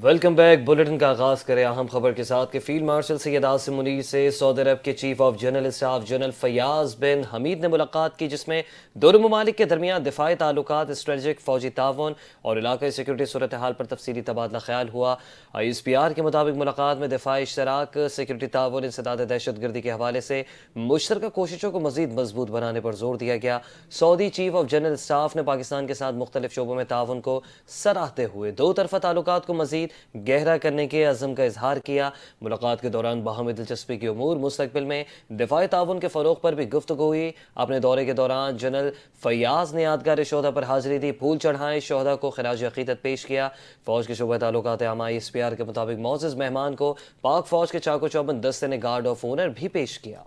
Welcome back. Bulletin کا آغاز کریں اہم خبر کے ساتھ کہ فیلڈ مارشل سید عاصم منیر سے سعودی عرب کے chief of general staff general Fayyaz bin Hamid نے ملاقات کی، جس میں دونوں ممالک کے درمیان دفاعی تعلقات، اسٹریٹجک فوجی تعاون اور علاقائی سیکورٹی صورتحال پر تفصیلی تبادلہ خیال ہوا۔ آئی ایس پی آر کے مطابق ملاقات میں دفاعی اشتراک، سیکورٹی تعاون، انسداد دہشت گردی کے حوالے سے مشترکہ کوششوں کو مزید مضبوط بنانے پر زور دیا گیا۔ سعودی چیف آف جنرل اسٹاف نے پاکستان کے ساتھ مختلف شعبوں میں تعاون کو سراہتے ہوئے دو طرفہ تعلقات کو مزید گہرا کرنے کے عزم کا اظہار کیا۔ ملاقات کے دوران باہمی دلچسپی کے امور، مستقبل میں دفاعی تعاون کے فروغ پر بھی گفتگو ہوئی۔ اپنے دورے کے دوران جنرل فیاض نے یادگار شہداء پر حاضری دی، پھول چڑھائے، شہداء کو خراج عقیدت پیش کیا۔ فوج کے شعبہ تعلقات عامہ آئی ایس پی آر کے مطابق معزز مہمان کو پاک فوج کے چاق و چوبند دستے نے گارڈ آف آنر بھی پیش کیا۔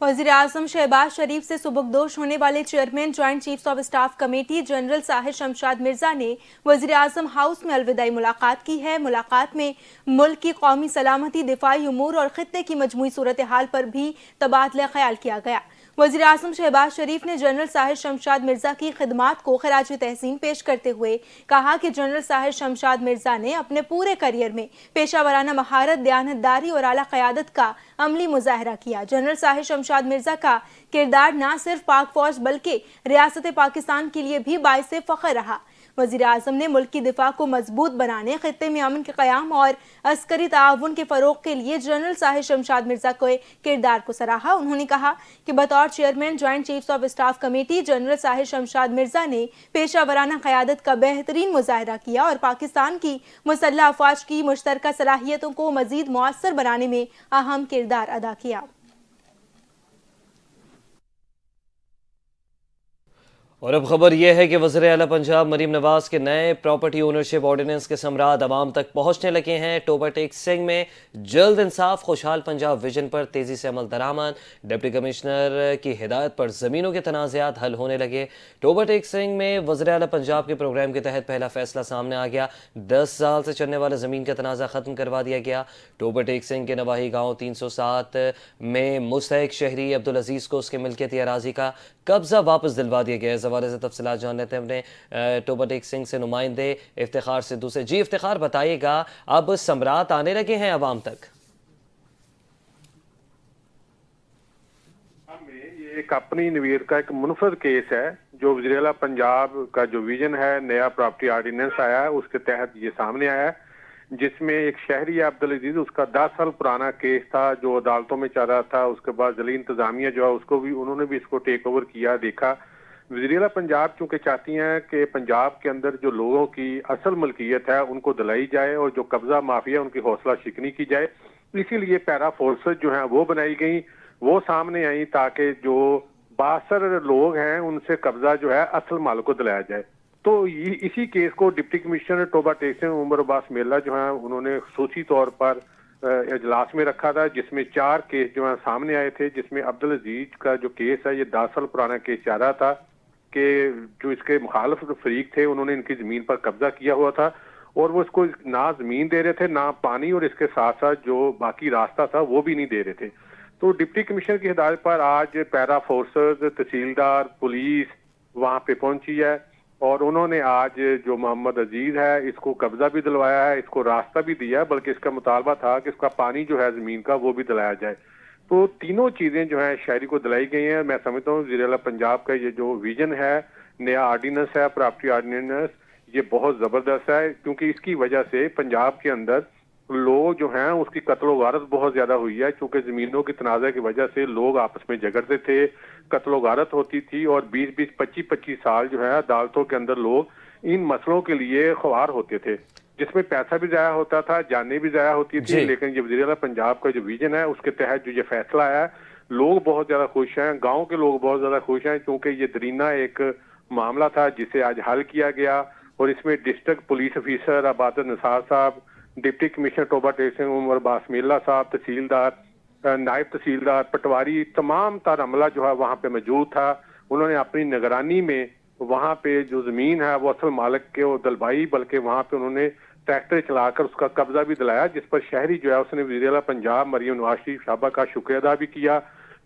وزیراعظم شہباز شریف سے سبکدوش ہونے والے chairman joint chiefs of staff committee general Tahir Shamshad Mirza نے وزیراعظم ہاؤس میں الوداعی ملاقات کی ہے۔ ملاقات میں ملک کی قومی سلامتی، دفاعی امور اور خطے کی مجموعی صورتحال پر بھی تبادلہ خیال کیا گیا۔ وزیراعظم شہباز شریف نے جنرل طاہر شمشاد مرزا کی خدمات کو خراج تحسین پیش کرتے ہوئے کہا کہ جنرل طاہر شمشاد مرزا نے اپنے پورے کیریئر میں پیشہ ورانہ مہارت، دیانتداری اور اعلیٰ قیادت کا عملی مظاہرہ کیا۔ جنرل طاہر شمشاد مرزا کا کردار نہ صرف پاک فوج بلکہ ریاست پاکستان کے لیے بھی باعث فخر رہا۔ وزیراعظم نے ملک کی دفاع کو مضبوط بنانے، خطے میں امن کے قیام اور عسکری تعاون کے فروغ کے لیے جنرل طاہر شمشاد مرزا کے کردار کو سراہا۔ انہوں نے کہا کہ بطور chairman joint chiefs of staff committee general Tahir Shamshad Mirza نے پیشہ ورانہ قیادت کا بہترین مظاہرہ کیا اور پاکستان کی مسلح افواج کی مشترکہ صلاحیتوں کو مزید مؤثر بنانے میں اہم کردار ادا کیا۔ اور اب خبر یہ ہے کہ وزیر اعلیٰ پنجاب مریم نواز کے نئے پراپرٹی اونرشپ آرڈیننس کے ثمرات عوام تک پہنچنے لگے ہیں۔ ٹوبہ ٹیک سنگھ میں جلد انصاف خوشحال پنجاب ویژن پر تیزی سے عمل درآمد، ڈپٹی کمشنر کی ہدایت پر زمینوں کے تنازعات حل ہونے لگے۔ ٹوبہ ٹیک سنگھ میں وزیر اعلیٰ پنجاب کے پروگرام کے تحت پہلا فیصلہ سامنے آ گیا۔ 10 سال سے چلنے والا زمین کا تنازع ختم کروا دیا گیا۔ ٹوبہ ٹیک سنگھ کے نواحی گاؤں 307 میں مستحق شہری عبدالعزیز کو اس کے ملکیتی اراضی کا قبضہ واپس دلوا دیا گیا۔ اس حوالے سے تفصیلات جان لیتے ہیں اپنے ٹوبہ ٹیک سنگھ سے نمائندے افتخار سدھو سے۔ جی افتخار، بتائیے گا اب ثمرات آنے لگے ہیں عوام تک؟ یہ ایک اپنی نویر کا ایک منفرد کیس ہے جو وزیر اعلیٰ پنجاب کا جو ویژن ہے، نیا پراپرٹی آرڈیننس آیا ہے، اس کے تحت یہ سامنے آیا ہے، جس میں ایک شہری عبدالعزیز، اس کا 10 سال پرانا کیس تھا جو عدالتوں میں چل رہا تھا۔ اس کے بعد ضلعی انتظامیہ جو ہے اس کو بھی انہوں نے بھی اس کو ٹیک اوور کیا، دیکھا۔ وزیر اعلیٰ پنجاب چونکہ چاہتی ہیں کہ پنجاب کے اندر جو لوگوں کی اصل ملکیت ہے ان کو دلائی جائے اور جو قبضہ مافیا ان کی حوصلہ شکنی کی جائے، اسی لیے پیرا فورسز جو ہیں وہ بنائی گئیں، وہ سامنے آئیں تاکہ جو بااثر لوگ ہیں ان سے قبضہ جو ہے اصل مال کو دلایا جائے۔ تو اسی کیس کو ڈپٹی کمشنر ٹوبہ ٹیک سنگھ عمر عباس میلہ جو ہیں انہوں نے خصوصی طور پر اجلاس میں رکھا تھا، جس میں 4 کیس جو ہیں سامنے آئے تھے، جس میں عبدالعزیز کا جو کیس ہے یہ 10 سال پرانا کیس چل رہا تھا کہ جو اس کے مخالف فریق تھے انہوں نے ان کی زمین پر قبضہ کیا ہوا تھا اور وہ اس کو نہ زمین دے رہے تھے، نہ پانی، اور اس کے ساتھ ساتھ جو باقی راستہ تھا وہ بھی نہیں دے رہے تھے۔ تو ڈپٹی کمشنر کی ہدایت پر آج پیرا فورسز، تحصیلدار، پولیس وہاں پہ پہنچی ہے اور انہوں نے آج جو محمد عزیز ہے اس کو قبضہ بھی دلوایا ہے، اس کو راستہ بھی دیا، بلکہ اس کا مطالبہ تھا کہ اس کا پانی جو ہے زمین کا وہ بھی دلایا جائے۔ تو تینوں چیزیں جو ہیں شہری کو دلائی گئی ہیں۔ میں سمجھتا ہوں وزیر اعلیٰ پنجاب کا یہ جو ویژن ہے، نیا آرڈیننس ہے، پراپرٹی آرڈیننس، یہ بہت زبردست ہے، کیونکہ اس کی وجہ سے پنجاب کے اندر لوگ جو ہیں اس کی قتل و غارت بہت زیادہ ہوئی ہے، چونکہ زمینوں کی تنازع کی وجہ سے لوگ آپس میں جھگڑتے تھے، قتل و غارت ہوتی تھی، اور 20-20، 25-25 سال جو ہے عدالتوں کے اندر لوگ ان مسئلوں کے لیے خوار ہوتے تھے، جس میں پیسہ بھی ضائع ہوتا تھا، جانیں بھی ضائع ہوتی تھی۔ لیکن یہ وزیر اعلیٰ پنجاب کا جو ویژن ہے اس کے تحت جو یہ فیصلہ آیا ہے، لوگ بہت زیادہ خوش ہیں، گاؤں کے لوگ بہت زیادہ خوش ہیں، کیونکہ یہ درینہ ایک معاملہ تھا جسے آج حل کیا گیا، اور اس میں ڈسٹرکٹ پولیس آفیسر عبادت نثار صاحب، ڈپٹی کمشنر ٹوبہ ٹیک سنگھ عمر عباس میلہ صاحب، تحصیلدار، نائب تحصیلدار، پٹواری، تمام تر عملہ جو ہے وہاں پہ موجود تھا۔ انہوں نے اپنی نگرانی میں وہاں پہ جو زمین ہے وہ اصل مالک کے وہ دلوائی، بلکہ وہاں پہ انہوں نے ٹریکٹر چلا کر اس کا قبضہ بھی دلایا، جس پر شہری جو ہے اس نے وزیر اعلیٰ پنجاب مریم نواز شریف صاحبہ کا شکریہ ادا بھی کیا۔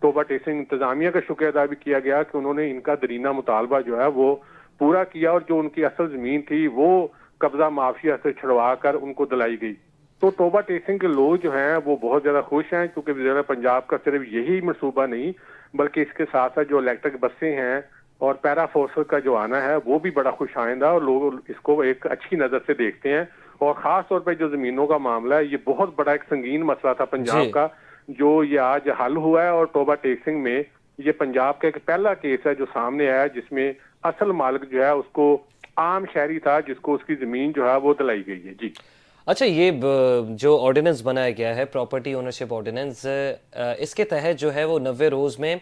توبہ ٹیسنگ انتظامیہ کا شکریہ ادا بھی کیا گیا کہ انہوں نے ان کا درینہ مطالبہ جو ہے وہ پورا کیا اور جو ان کی اصل زمین تھی وہ قبضہ مافیا سے چھڑوا کر ان کو دلائی گئی. تو توبہ ٹیسنگ کے لوگ جو ہیں وہ بہت زیادہ خوش ہیں کیونکہ وزیر پنجاب کا صرف یہی منصوبہ نہیں بلکہ اس کے ساتھ ساتھ جو الیکٹرک بسیں ہیں اور پیرا فورسز کا جو آنا ہے وہ بھی بڑا خوش آئندہ اور لوگ اس کو ایک اچھی نظر سے دیکھتے ہیں. اور خاص طور پہ جو زمینوں کا معاملہ ہے یہ بہت بڑا ایک سنگین مسئلہ تھا پنجاب کا جو یہ آج حل ہوا ہے. اور توبہ ٹیسنگ میں یہ پنجاب کا ایک پہلا کیس ہے جو سامنے آیا جس میں اصل مالک جو ہے اس کو عام شہری تھا جس کو اس کی زمین جو ہے وہ دلائی گئی ہے. جی اچھا، یہ جو آرڈیننس بنایا گیا ہے پراپرٹی اونرشپ آرڈیننس، اس کے تحت جو ہے وہ 90 روز میں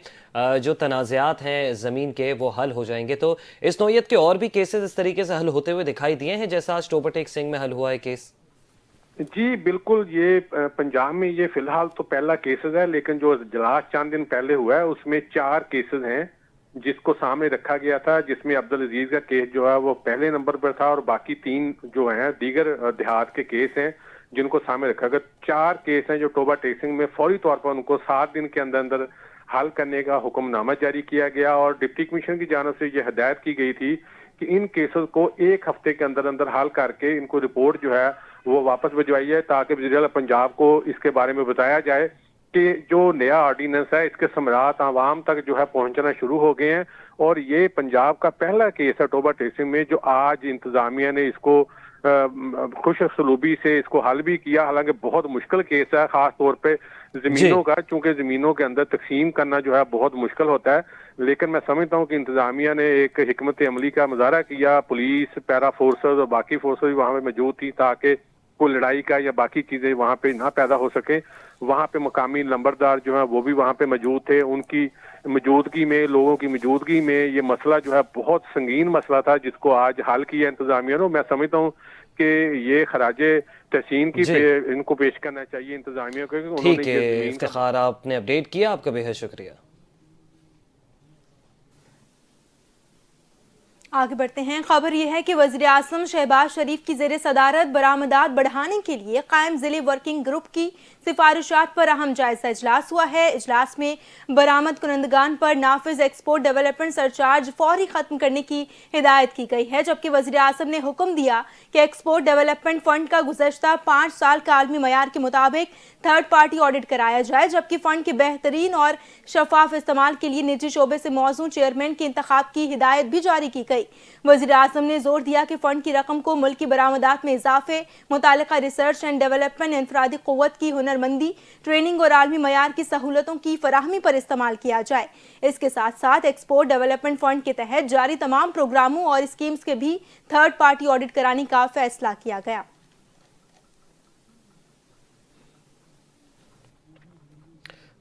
جو تنازعات ہیں زمین کے وہ حل ہو جائیں گے. تو اس نوعیت کے اور بھی کیسز اس طریقے سے حل ہوتے ہوئے دکھائی دیے ہیں جیسا آج توبہ ٹیسنگ میں حل ہوا ہے کیس؟ جی بالکل، یہ پنجاب میں یہ فی الحال تو پہلا کیسز ہے لیکن جو اجلاس چند دن پہلے ہوا ہے اس میں 4 کیسز ہیں جس کو سامنے رکھا گیا تھا جس میں عبدالعزیز کا کیس جو ہے وہ پہلے نمبر پر تھا اور باقی 3 جو ہیں دیگر دیہات کے کیس ہیں جن کو سامنے رکھا گیا. 4 کیس ہیں جو توبہ ٹیسنگ میں فوری طور پر ان کو 7 دن کے اندر اندر حل کرنے کا حکم نامہ جاری کیا گیا اور ڈپٹی کمشنر کی جانب سے یہ ہدایت کی گئی تھی کہ ان کیسز کو 1 ہفتے کے اندر اندر حل کر کے ان کو رپورٹ جو ہے وہ واپس بھجوائی ہے تاکہ وزیر اعلیٰ پنجاب کو اس کے بارے میں بتایا جائے کہ جو نیا آرڈیننس ہے اس کے ثمرات عوام تک جو ہے پہنچنا شروع ہو گئے ہیں. اور یہ پنجاب کا پہلا کیس ہے توبہ ٹیسنگ میں جو آج انتظامیہ نے اس کو خوش اسلوبی سے اس کو حل بھی کیا. حالانکہ بہت مشکل کیس ہے خاص طور پہ زمینوں کا، چونکہ زمینوں کے اندر تقسیم کرنا جو ہے بہت مشکل ہوتا ہے. لیکن میں سمجھتا ہوں کہ انتظامیہ نے ایک حکمت عملی کا مظاہرہ کیا. پولیس، پیرا فورسز اور باقی فورسز بھی وہاں پہ موجود تھی تاکہ کوئی لڑائی کا یا باقی چیزیں وہاں پہ نہ پیدا ہو سکیں. وہاں پہ مقامی نمبردار جو ہیں وہ بھی وہاں پہ موجود تھے. ان کی موجودگی میں، لوگوں کی موجودگی میں یہ مسئلہ جو ہے بہت سنگین مسئلہ تھا جس کو آج حل کیا انتظامیہ نے. میں سمجھتا ہوں کہ یہ خراج تحسین کی ان کو پیش کرنا چاہیے انتظامیہ کو. ٹھیک ہے افتخار، آپ نے اپڈیٹ کیا، آپ کا بے حد شکریہ. آگے بڑھتے ہیں. خبر یہ ہے کہ وزیر اعظم شہباز شریف کی زیر صدارت برآمدات بڑھانے کے لیے قائم ضلعی ورکنگ گروپ کی سفارشات پر اہم جائزہ اجلاس ہوا ہے. اجلاس میں برآمد کنندگان پر نافذ ایکسپورٹ ڈیولپمنٹ سرچارج فوری ختم کرنے کی ہدایت کی گئی ہے، جبکہ وزیر اعظم نے حکم دیا کہ ایکسپورٹ ڈیولپمنٹ فنڈ کا گزشتہ 5 سال کا عالمی معیار کے مطابق تھرڈ پارٹی آڈٹ کرایا جائے، جبکہ فنڈ کے بہترین اور شفاف استعمال کے لیے نجی شعبے سے موزوں چیئرمین کے انتخاب کی ہدایت بھی جاری کی گئی. وزیر اعظم نے زور دیا کہ فنڈ کی رقم کو ملکی برآمدات میں اضافے، متعلقہ ریسرچ اینڈ ڈیولپمنٹ، انفرادی قوت کی ہنرمندی، ٹریننگ اور عالمی معیار کی سہولتوں کی فراہمی پر استعمال کیا جائے. اس کے ساتھ ساتھ ایکسپورٹ ڈیولپمنٹ فنڈ کے تحت جاری تمام پروگراموں اور اسکیمز کے بھی تھرڈ پارٹی آڈٹ کرانے کا فیصلہ کیا گیا.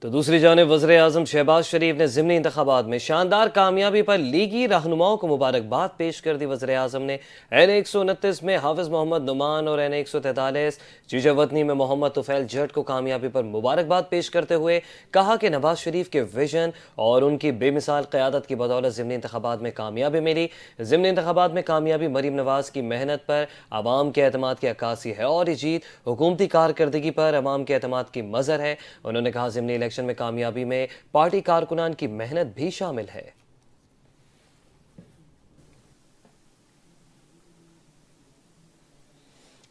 تو دوسری جانب وزیر اعظم شہباز شریف نے ضمنی انتخابات میں شاندار کامیابی پر لیگی رہنماؤں کو مبارکباد پیش کر دی. وزیر اعظم نے N129 میں حافظ محمد نعمان اور N143 جیجا وطنی میں محمد طفیل جٹ کو کامیابی پر مبارکباد پیش کرتے ہوئے کہا کہ نواز شریف کے ویژن اور ان کی بے مثال قیادت کی بدولت ضمنی انتخابات میں کامیابی ملی. ضمنی انتخابات میں کامیابی مریم نواز کی محنت پر عوام کے اعتماد کی عکاسی ہے اور یہ جیت حکومتی کارکردگی پر عوام کے اعتماد کی مظہر ہے. انہوں نے کہا ضمنی الیکشن میں کامیابی میں پارٹی کارکنان کی محنت بھی شامل ہے.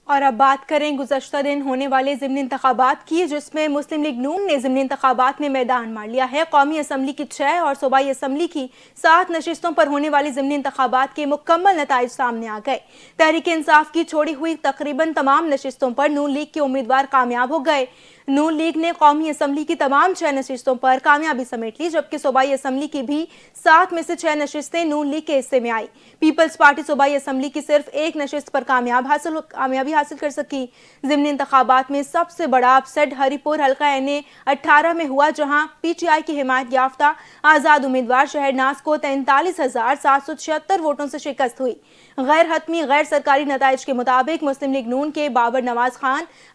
اور اب بات کریں گزشتہ دن ہونے والے ضمنی انتخابات کی، جس میں مسلم لیگ نون نے ضمنی انتخابات میں میدان مار لیا ہے. قومی اسمبلی کی 6 اور صوبائی اسمبلی کی 7 نشستوں پر ہونے والی ضمنی انتخابات کے مکمل نتائج سامنے آ گئے. تحریک انصاف کی چھوڑی ہوئی تقریباً تمام نشستوں پر نون لیگ کے امیدوار کامیاب ہو گئے. نون لیگ نے قومی اسمبلی کی تمام 6 نشستوں پر کامیابی سمیٹ لی، جبکہ صوبائی اسمبلی کی بھی 7 میں سے 6 نشستیں نون لیگ کے حصے میں آئی. پیپلز پارٹی صوبائی اسمبلی کی صرف 1 نشست پر کامیابی حاصل کر سکی. ضمنی انتخابات میں سب سے بڑا اپسیٹ ہری پور حلقہ N18 میں ہوا، جہاں پی ٹی آئی کی حمایت یافتہ آزاد امیدوار شہرناز کو 43,776 ووٹوں سے شکست ہوئی. غیر حتمی غیر سرکاری نتائج کے مطابق مسلم لیگ نون کے بابر نواز خان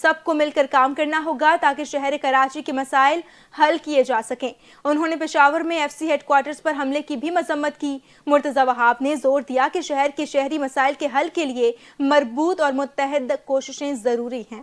سب کو مل کر کام کرنا ہوگا تاکہ شہر کراچی کے مسائل حل کیے جا سکیں۔ انہوں نے پشاور میں ایف سی ہیڈ کوارٹرز پر حملے کی بھی مذمت کی۔ مرتضی وہاب نے زور دیا کہ شہر کے شہری مسائل کے حل کے لیے مربوط اور متحد کوششیں ضروری ہیں۔